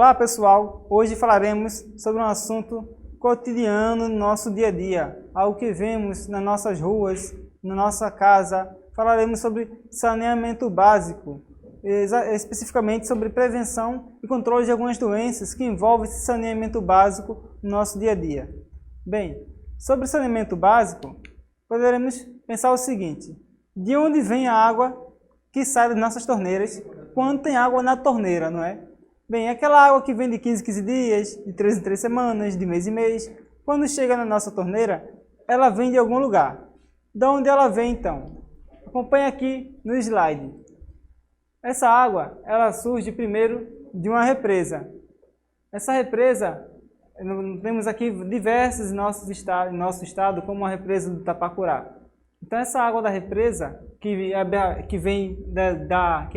Olá pessoal, hoje falaremos sobre um assunto cotidiano no nosso dia a dia, algo que vemos nas nossas ruas, na nossa casa. Falaremos sobre saneamento básico, especificamente sobre prevenção e controle de algumas doenças que envolvem esse saneamento básico no nosso dia a dia. Bem, sobre saneamento básico, poderemos pensar o seguinte: de onde vem a água que sai das nossas torneiras quando tem água na torneira, não é? Bem, aquela água que vem de 15 em 15 dias, de 3 em 3 semanas, de mês em mês, quando chega na nossa torneira, ela vem de algum lugar. De onde ela vem então? Acompanhe aqui no slide. Essa água, ela surge primeiro de uma represa. Essa represa, temos aqui diversas em nosso estado, como a represa do Tapacurá. Então essa água da represa, que é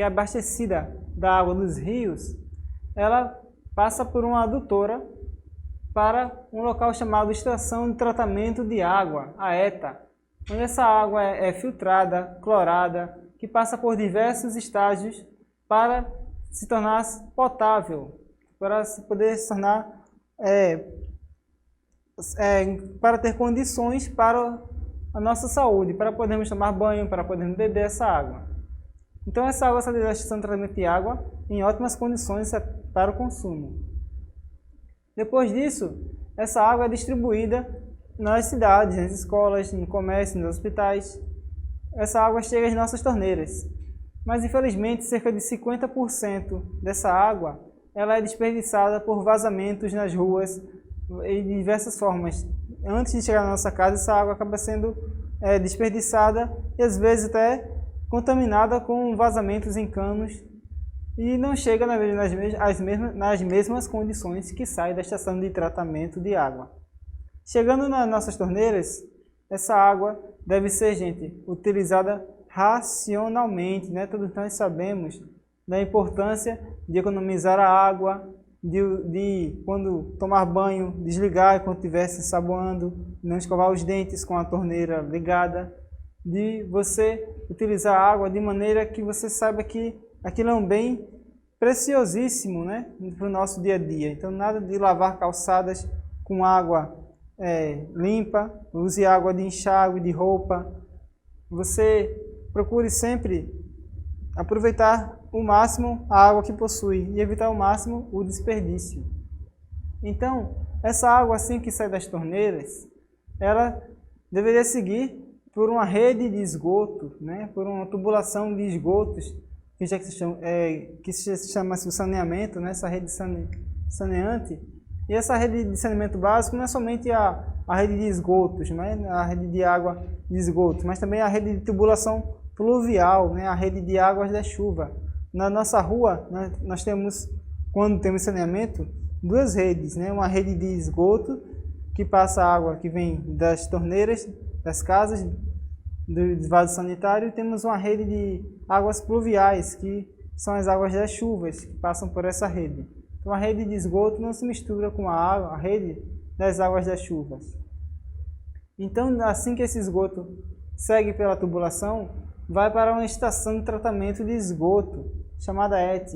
abastecida da água dos rios, ela passa por uma adutora para um local chamado Estação de Tratamento de Água, a ETA, onde essa água é filtrada, clorada, que passa por diversos estágios para se tornar potável, para poder se tornar, para ter condições para a nossa saúde, para podermos tomar banho, para podermos beber essa água. Então essa água sai da estação de tratamento de água em ótimas condições para o consumo. Depois disso, essa água é distribuída nas cidades, nas escolas, no comércio, nos hospitais. Essa água chega às nossas torneiras. Mas infelizmente cerca de 50% dessa água ela é desperdiçada por vazamentos nas ruas e de diversas formas. Antes de chegar na nossa casa, essa água acaba sendo desperdiçada e às vezes até contaminada com vazamentos em canos e não chega nas mesmas condições que sai da estação de tratamento de água. Chegando nas nossas torneiras, essa água deve ser, utilizada racionalmente, né? Todos nós sabemos da importância de economizar a água, de quando tomar banho, desligar enquanto estiver se ensaboando, não escovar os dentes com a torneira ligada, de você utilizar a água de maneira que você saiba que aquilo é um bem preciosíssimo, né, para o nosso dia a dia. Então nada de lavar calçadas com água limpa, use água de enxágue, de roupa. Você procure sempre aproveitar o máximo a água que possui e evitar ao máximo o desperdício. Então, essa água assim que sai das torneiras, ela deveria seguir por uma rede de esgoto, né, por uma tubulação de esgotos, que se chama o saneamento, né, essa rede saneante. E essa rede de saneamento básico não é somente a rede de esgotos, né, a rede de água de esgotos, mas também a rede de tubulação pluvial, né, a rede de águas da chuva. Na nossa rua, nós temos, quando temos saneamento, duas redes, né, uma rede de esgoto, que passa água que vem das torneiras, das casas, do vaso sanitário, e temos uma rede de águas pluviais, que são as águas das chuvas, que passam por essa rede. Então a rede de esgoto não se mistura com a rede das águas das chuvas. Então, assim que esse esgoto segue pela tubulação, vai para uma estação de tratamento de esgoto, chamada ET,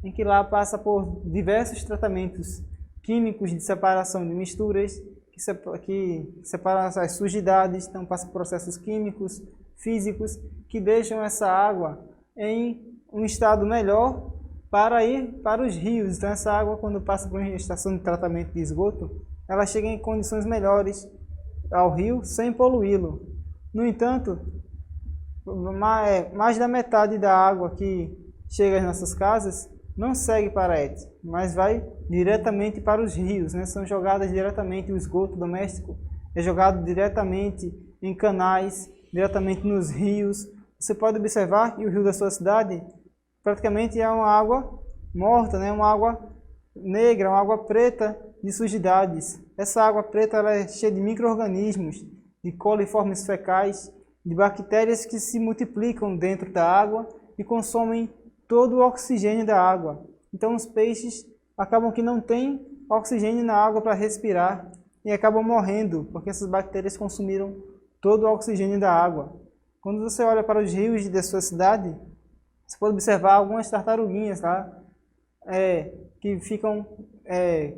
em que lá passa por diversos tratamentos químicos de separação de misturas, que separam as sujidades, então passa por processos químicos, físicos, que deixam essa água em um estado melhor para ir para os rios. Então essa água, quando passa por uma estação de tratamento de esgoto, ela chega em condições melhores ao rio sem poluí-lo. No entanto, mais da metade da água que chega às nossas casas não segue para a ET, mas vai diretamente para os rios, né? São jogadas diretamente, o esgoto doméstico é jogado diretamente em canais, diretamente nos rios. Você pode observar que o rio da sua cidade praticamente é uma água morta, né? Uma água negra, uma água preta de sujidades. Essa água preta ela é cheia de micro-organismos, de coliformes fecais, de bactérias que se multiplicam dentro da água e consomem todo o oxigênio da água. Então os peixes acabam que não têm oxigênio na água para respirar e acabam morrendo, porque essas bactérias consumiram todo o oxigênio da água. Quando você olha para os rios da sua cidade, você pode observar algumas tartaruguinhas lá, que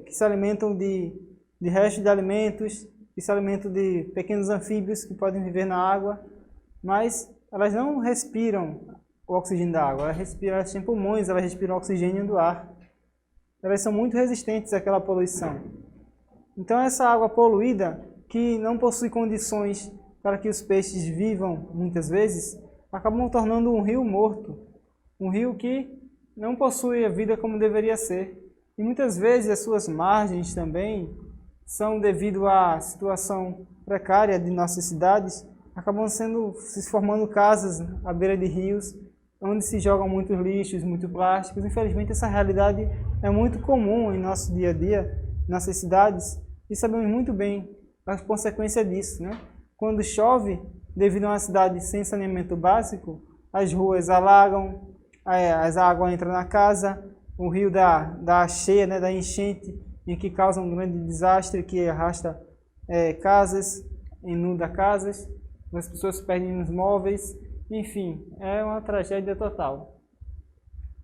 se alimentam de restos de alimentos, que se alimentam de pequenos anfíbios que podem viver na água, mas elas não respiram o oxigênio da água, elas têm pulmões, elas respiram o oxigênio do ar. Elas são muito resistentes àquela poluição. Então essa água poluída, que não possui condições para que os peixes vivam muitas vezes, acabam tornando um rio morto, um rio que não possui a vida como deveria ser. E muitas vezes as suas margens também são, devido à situação precária de nossas cidades, acabam se formando casas à beira de rios, onde se jogam muitos lixos, muitos plásticos. Infelizmente essa realidade é muito comum em nosso dia a dia, em nossas cidades, e sabemos muito bem a consequência disso, né? Quando chove, devido a uma cidade sem saneamento básico, as ruas alagam, as águas entram na casa, o rio dá cheia, né, da enchente, em que causa um grande desastre, que arrasta casas, inunda casas, as pessoas perdem os móveis, enfim, é uma tragédia total.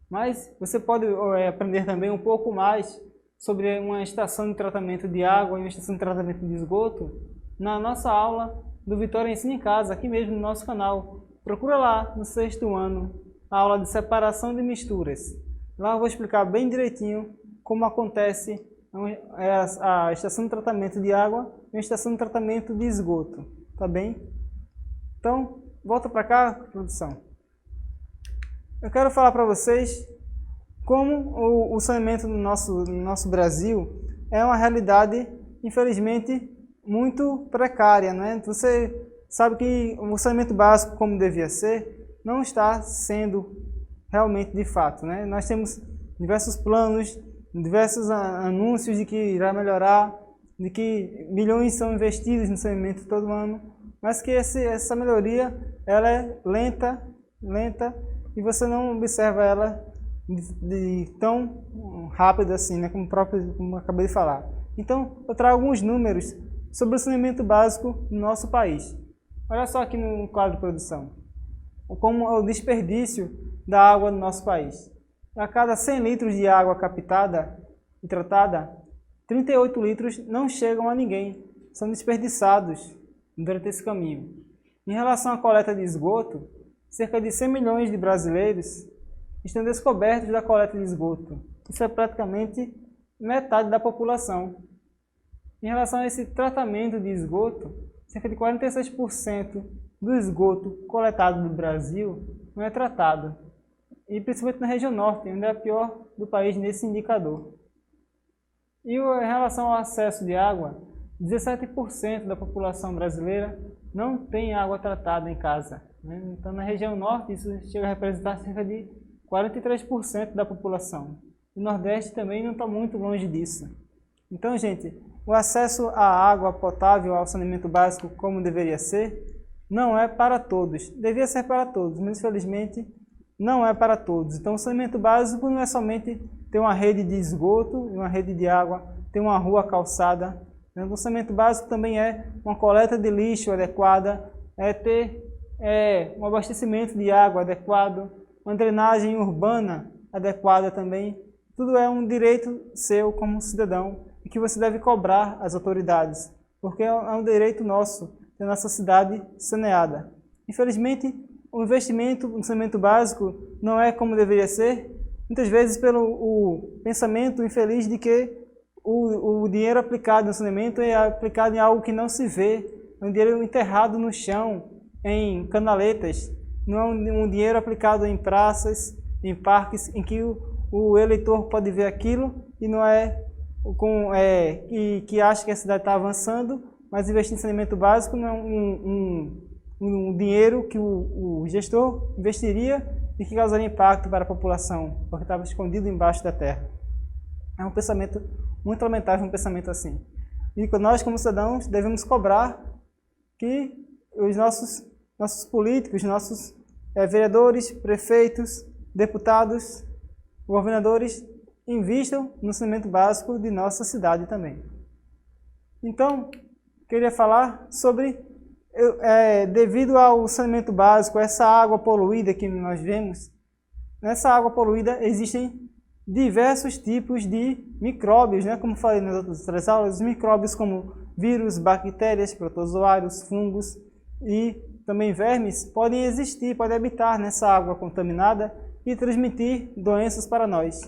Mas você pode aprender também um pouco mais sobre uma estação de tratamento de água e uma estação de tratamento de esgoto na nossa aula do Vitória Ensina em Casa, aqui mesmo no nosso canal. Procura lá no 6º ano, a aula de separação de misturas. Lá eu vou explicar bem direitinho como acontece a estação de tratamento de água e a estação de tratamento de esgoto, tá bem? Então, volta para cá, produção. Eu quero falar para vocês como o saneamento no nosso Brasil é uma realidade, infelizmente, muito precária, né? Você sabe que o saneamento básico, como devia ser, não está sendo realmente de fato, né? Nós temos diversos planos, diversos anúncios de que irá melhorar, de que milhões são investidos no saneamento todo ano, mas que essa melhoria ela é lenta e você não observa ela de tão rápido assim, né? Como eu acabei de falar. Então, eu trago alguns números sobre o saneamento básico no nosso país. Olha só aqui no quadro de produção, como é o desperdício da água no nosso país. A cada 100 litros de água captada e tratada, 38 litros não chegam a ninguém, são desperdiçados durante esse caminho. Em relação à coleta de esgoto, cerca de 100 milhões de brasileiros estão descobertos da coleta de esgoto. Isso é praticamente metade da população. Em relação a esse tratamento de esgoto, cerca de 46% do esgoto coletado no Brasil não é tratado. E principalmente na região norte, onde é a pior do país nesse indicador. E em relação ao acesso de água, 17% da população brasileira não tem água tratada em casa, né? Então na região norte isso chega a representar cerca de 43% da população. O Nordeste também não está muito longe disso. Então, gente, o acesso à água potável, ao saneamento básico como deveria ser, não é para todos. Devia ser para todos, mas infelizmente não é para todos. Então o saneamento básico não é somente ter uma rede de esgoto, uma rede de água, ter uma rua calçada. O saneamento básico também é uma coleta de lixo adequada, é ter um abastecimento de água adequado, uma drenagem urbana adequada também. Tudo é um direito seu como cidadão e que você deve cobrar às autoridades, porque é um direito nosso ter nossa cidade saneada. Infelizmente, o investimento no saneamento básico não é como deveria ser, muitas vezes pelo o pensamento infeliz de que o dinheiro aplicado no saneamento é aplicado em algo que não se vê, é um dinheiro enterrado no chão, em canaletas, não é um dinheiro aplicado em praças, em parques, em que o eleitor pode ver aquilo e não que acha que a cidade está avançando, mas investir em saneamento básico não é um dinheiro que o gestor investiria e que causaria impacto para a população, porque estava escondido embaixo da terra. É um pensamento muito lamentável, um pensamento assim. E nós, como cidadãos, devemos cobrar que os nossos políticos, nossos vereadores, prefeitos, deputados, governadores, invistam no saneamento básico de nossa cidade também. Então, queria falar sobre, devido ao saneamento básico, essa água poluída que nós vemos, nessa água poluída existem diversos tipos de micróbios, né? Como falei nas outras aulas, os micróbios como vírus, bactérias, protozoários, fungos e também vermes podem existir, podem habitar nessa água contaminada e transmitir doenças para nós.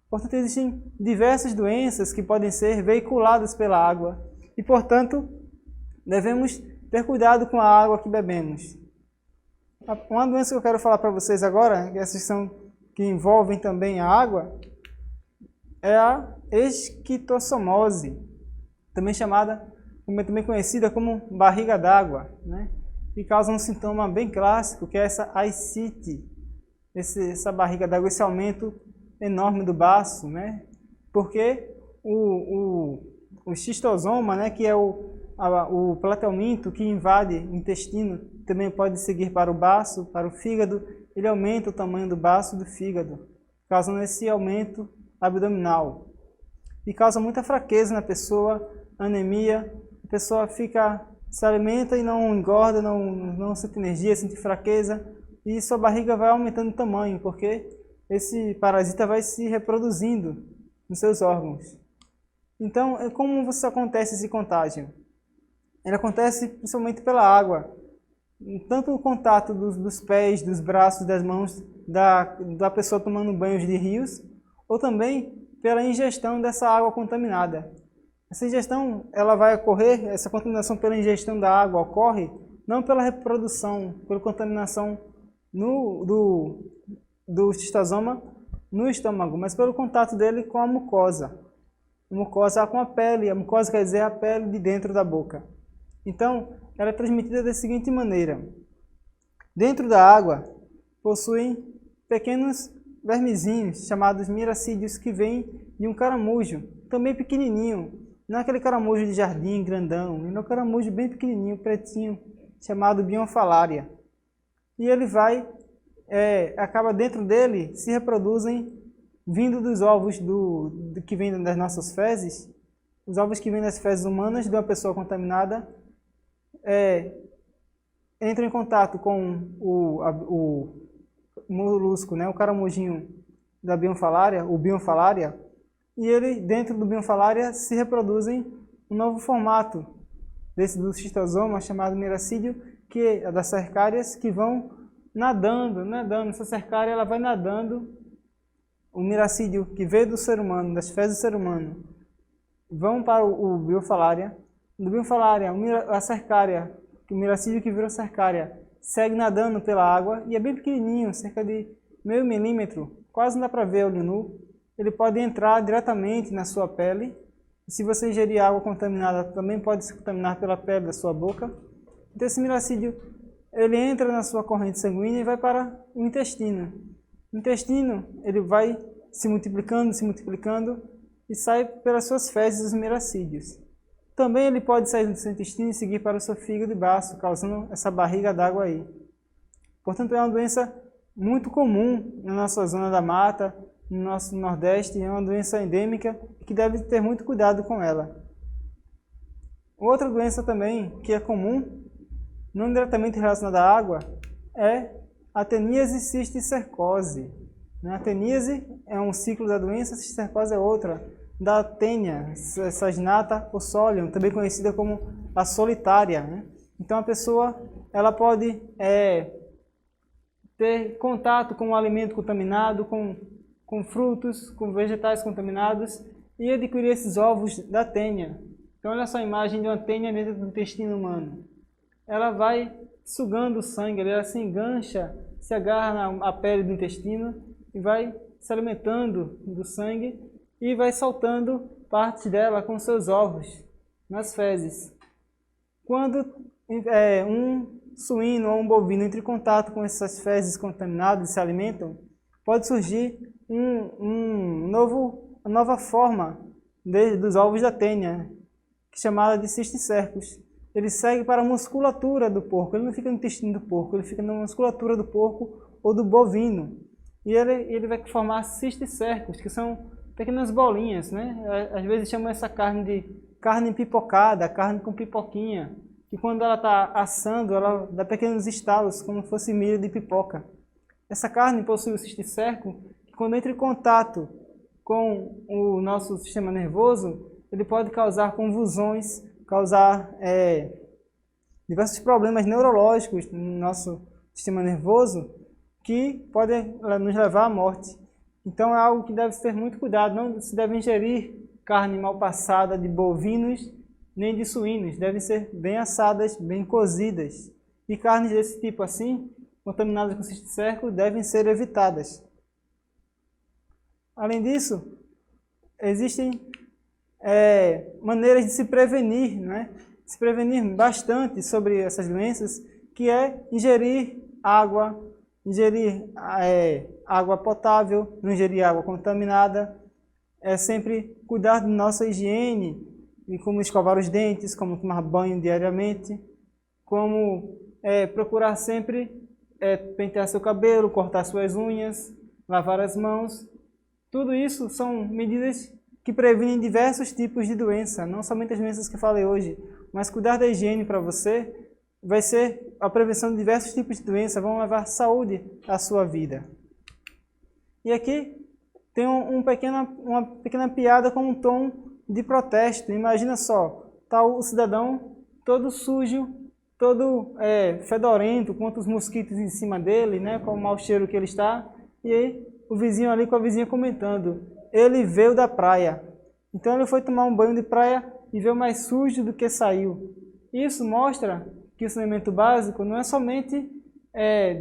Portanto, existem diversas doenças que podem ser veiculadas pela água e, portanto, devemos ter cuidado com a água que bebemos. Uma doença que eu quero falar para vocês agora, que envolvem também a água, é a esquistossomose, também conhecida como barriga d'água, né? Que causa um sintoma bem clássico, que é essa ascite, essa barriga d'água, esse aumento enorme do baço, né? Porque o xistosoma, né, que é o platelminto que invade o intestino, também pode seguir para o baço, para o fígado. Ele aumenta o tamanho do baço e do fígado, causando esse aumento abdominal. E causa muita fraqueza na pessoa, anemia, a pessoa se alimenta e não engorda, não sente energia, sente fraqueza, e sua barriga vai aumentando o tamanho, porque esse parasita vai se reproduzindo nos seus órgãos. Então, como acontece esse contágio? Ele acontece principalmente pela água. Tanto o contato dos pés, dos braços, das mãos da pessoa tomando banhos de rios, ou também pela ingestão dessa água contaminada. Essa ingestão, ela vai ocorrer, essa contaminação pela ingestão da água ocorre não pela reprodução, pela contaminação do xistosoma no estômago, mas pelo contato dele com a mucosa. A mucosa com a pele, a mucosa quer dizer a pele de dentro da boca. Então, ela é transmitida da seguinte maneira. Dentro da água, possuem pequenos vermezinhos, chamados miracídios, que vêm de um caramujo, também pequenininho. Não é aquele caramujo de jardim grandão, é um caramujo bem pequenininho, pretinho, chamado Bionfalaria. E ele acaba dentro dele, se reproduzem vindo dos ovos que vêm das nossas fezes. Os ovos que vêm das fezes humanas de uma pessoa contaminada entram em contato com o molusco, né, o caramujinho da Bionfalaria, o Bionfalaria, e ele, dentro do Bionfalaria, se reproduzem um novo formato do xistosoma, chamado miracídio, que é das cercárias, que vão nadando. Essa cercária ela vai nadando, o miracídio que veio do ser humano, das fezes do ser humano, vão para o Bionfalaria. Do Bionfalaria, a cercária, o miracídio que virou cercária, segue nadando pela água e é bem pequenininho, cerca de meio milímetro, quase não dá para ver olho nu. Ele pode entrar diretamente na sua pele. E se você ingerir água contaminada, também pode se contaminar pela pele da sua boca. Então esse miracídio, ele entra na sua corrente sanguínea e vai para o intestino. No intestino, ele vai se multiplicando e sai pelas suas fezes os miracídios. Também ele pode sair do seu intestino e seguir para o seu fígado e baço, causando essa barriga d'água aí. Portanto, é uma doença muito comum na nossa zona da mata, no nosso Nordeste, é uma doença endêmica que deve ter muito cuidado com ela. Outra doença também que é comum, não diretamente relacionada à água, é a teníase cisticercose. A teníase é um ciclo da doença, a cisticercose é outra, da tênia, saginata ossolium, também conhecida como a solitária, né? Então a pessoa ela pode ter contato com um alimento contaminado, com frutos, com vegetais contaminados e adquirir esses ovos da tênia. Então olha só a imagem de uma tênia dentro do intestino humano. Ela vai sugando o sangue, ela se engancha, se agarra na pele do intestino e vai se alimentando do sangue e vai soltando partes dela com seus ovos nas fezes. Quando um suíno ou um bovino entra em contato com essas fezes contaminadas e se alimentam, pode surgir uma nova forma dos ovos da tênia, que é chamada de cisticercos. Ele segue para a musculatura do porco, ele não fica no intestino do porco, ele fica na musculatura do porco ou do bovino. E ele vai formar cisticercos, que são pequenas bolinhas, né? Às vezes chamam essa carne de carne pipocada, carne com pipoquinha, que quando ela está assando, ela dá pequenos estalos, como se fosse milho de pipoca. Essa carne possui o cisticerco, que quando entra em contato com o nosso sistema nervoso, ele pode causar convulsões, causar diversos problemas neurológicos no nosso sistema nervoso que podem nos levar à morte. Então é algo que deve ter muito cuidado, não se deve ingerir carne mal passada de bovinos nem de suínos, devem ser bem assadas, bem cozidas. E carnes desse tipo assim, contaminadas com cisticerco, devem ser evitadas. Além disso, existem maneiras de se prevenir, né? Se prevenir bastante sobre essas doenças, que é ingerir água potável, não ingerir água contaminada, é sempre cuidar da nossa higiene, e como escovar os dentes, como tomar banho diariamente, como procurar sempre pentear seu cabelo, cortar suas unhas, lavar as mãos. Tudo isso são medidas que previnem diversos tipos de doença, não somente as doenças que eu falei hoje, mas cuidar da higiene para você vai ser a prevenção de diversos tipos de doença, vão levar saúde à sua vida. E aqui tem uma pequena piada com um tom de protesto. Imagina só, está o cidadão todo sujo, todo fedorento, com os mosquitos em cima dele, né, com o mau cheiro que ele está, e aí o vizinho ali com a vizinha comentando, ele veio da praia, então ele foi tomar um banho de praia e veio mais sujo do que saiu. Isso mostra que o saneamento básico não é somente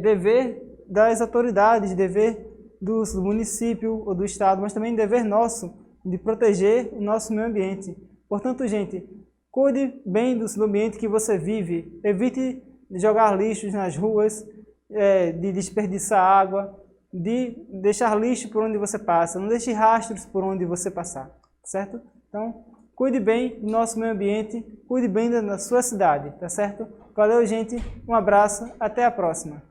dever das autoridades, dever do município ou do estado, mas também dever nosso de proteger o nosso meio ambiente. Portanto, gente, cuide bem do seu ambiente que você vive, evite de jogar lixos nas ruas, de desperdiçar água, de deixar lixo por onde você passa, não deixe rastros por onde você passar, certo? Então, cuide bem do nosso meio ambiente, cuide bem da sua cidade, tá certo? Valeu, gente, um abraço, até a próxima.